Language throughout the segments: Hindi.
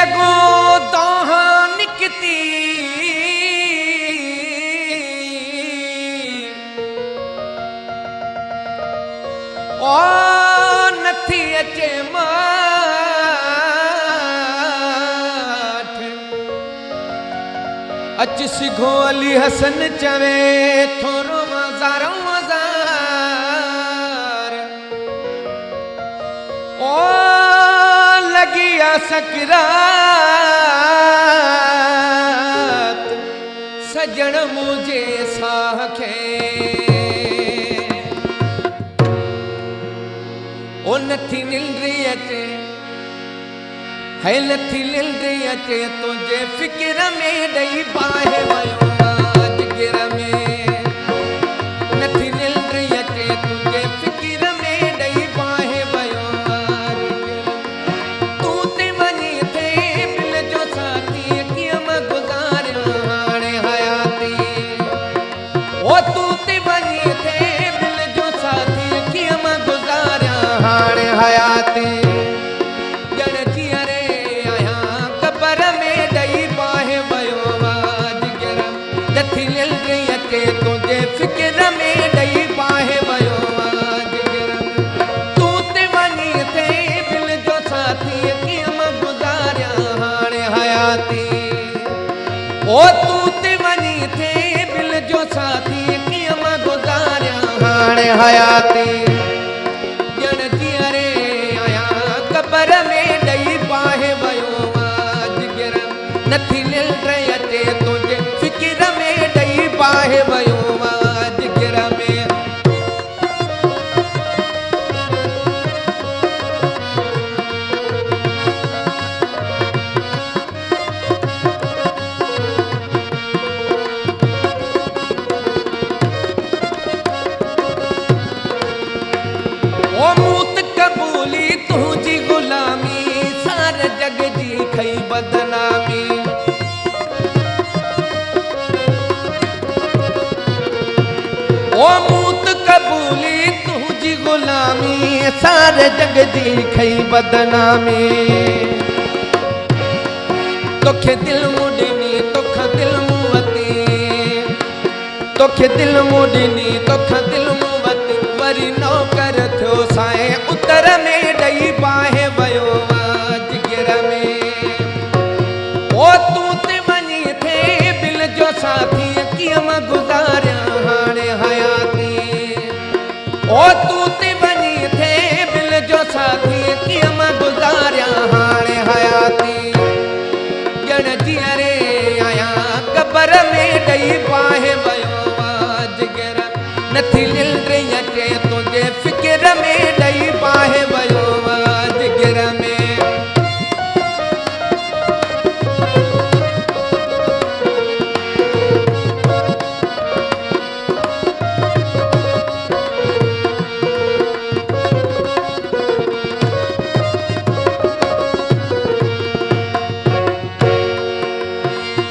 अगो दोहा निकती ओ नथी अचे माठ अच सिघो अली हसन चवे थोरो मज़ार ओ लगी आ सकरात सजण मुझे साह खे ओ नथी निंद्री अचे है नथी निंद्री अचे तुझे फिक्र में ॾेई बाहे वयो आज गिर में नथी निंद्री अचे तुझे फिक्र में ॾेई बाहे वयो आज तू ते वञी थे दिल जो साथी कीअं मां गुज़ारियां हाणे हयाती ओ तू ते वञी थे दिल जो साथी कीअं मां गुज़ारियां हाणे हयाती ॼण जीअं रे आहियां कबर में ॾेई बाहे वयो आज गिर नथी निंद्री अचे तुंहिंजे फिक्र में ॾेई बाहे वयो आज गिर तू ते वञी थे दिल जो साथी कीअं मां गुज़ारियां हाणे हयाती ओ तू ते वञी थे दिल जो साथी कीअं मां गुज़ारियां हाणे हयाती ॼण जीअं रे आहियां कबर में ॾेई बाहे वयो आज गिर नथी निंद्री अचे तुंहिंजे फिक्र में ॾेई बाहे वयो आज गिर में ओ मूत कबूली तुझी गुलामी सारे जग जी खई बदनामी ओ मूत कबूली तुझी गुलामी सारे जग जी खई बदनामी तोखे दिल मुॾनी तोखा दिल मुवती तोखे दिल मुॾनी तोखा दिल मुवती वरी नौकर थियो साए उतर में ॾेई बाहे वयो आज गिर में ओ तू ते वञी थे दिल जो साथी कीअं मां गुज़ारियां हाणे हयाती ओ तू ते वञी थे दिल जो साथी कीअं मां गुज़ारियां हाणे हयाती ॼण जीअं रे आहियां कबर में ॾेई बाहे वयो आज गिर नथी निंद्री अचे तुंहिंजे फिक्र में ॾेई बाहे वयो आज गिर में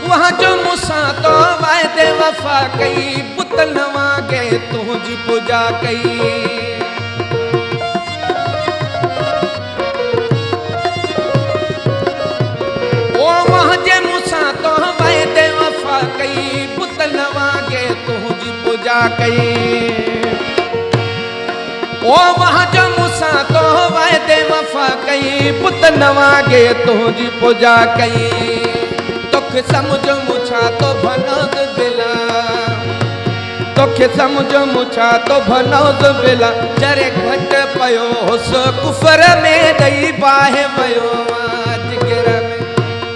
वहाँ जो मूंसां तो वायदे वफ़ा कई पुत न वागे तुझी पूजा कई ओ वहाँ जे मूंसां तो वायदे वफ़ा कई पुत न वागे तुझी पूजा कई ओ वहाँ जो मूंसां तो वायदे वफ़ा कई पुत न वागे तुझी पूजा कई तोखे समुझो मुछा तो भनौज बिला तोखे समुझो मुछा तो भनौज बिला जरे घट पयो हुस कुफर में ॾेई बाहे वयो आज गिर में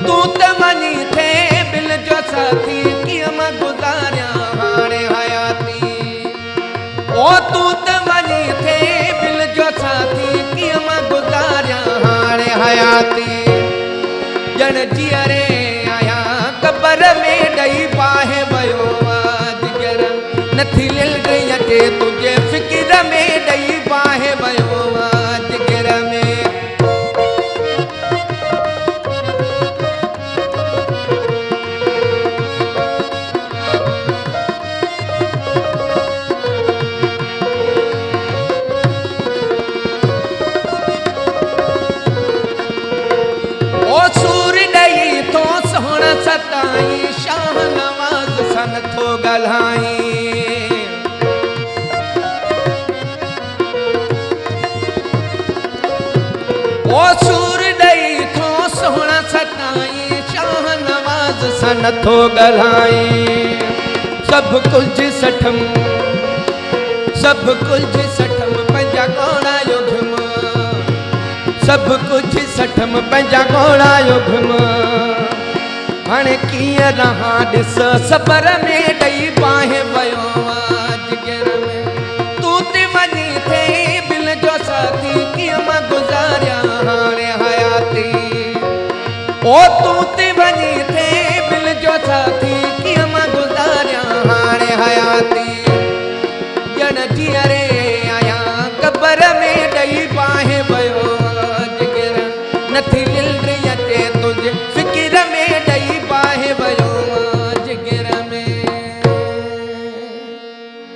तू त वञी थे दिल जो साथी कीअं मां गुज़ारियां हाणे हयाती ओ तू त वञी थे दिल जो साथी कीअं मां गुज़ारियां हाणे हयाती ॼण जीअं रे कबर में ॾेई बाहे वयो आज गिर नथी निंद्री अचे तुंहिंजे फिक्र में ॾेई बाहे वयो आज गिर में ओ सूर्य ॻाल्हाई। ओ सूर ॾेई थो सोहणा सटाई, शाह नवाज़ सां नथो ॻाल्हाई। सभु कुझु सठम, सभु कुझु सठम पंहिंजा घोड़ा घुम, सभु कुझु सठम पंहिंजा घोड़ा घुम। हाणे कीअं रहां ॾिस सबर में ॾेई बाहि वियो जिगर में। तूं ते वञी थे बिल जो साथी, कीअं मां गुज़ारियां हाणे हयाती। ओ तूं ते वञी थे बिल जो साथी, कीअं मां गुज़ारियां हाणे हयाती। ॼण जीअरे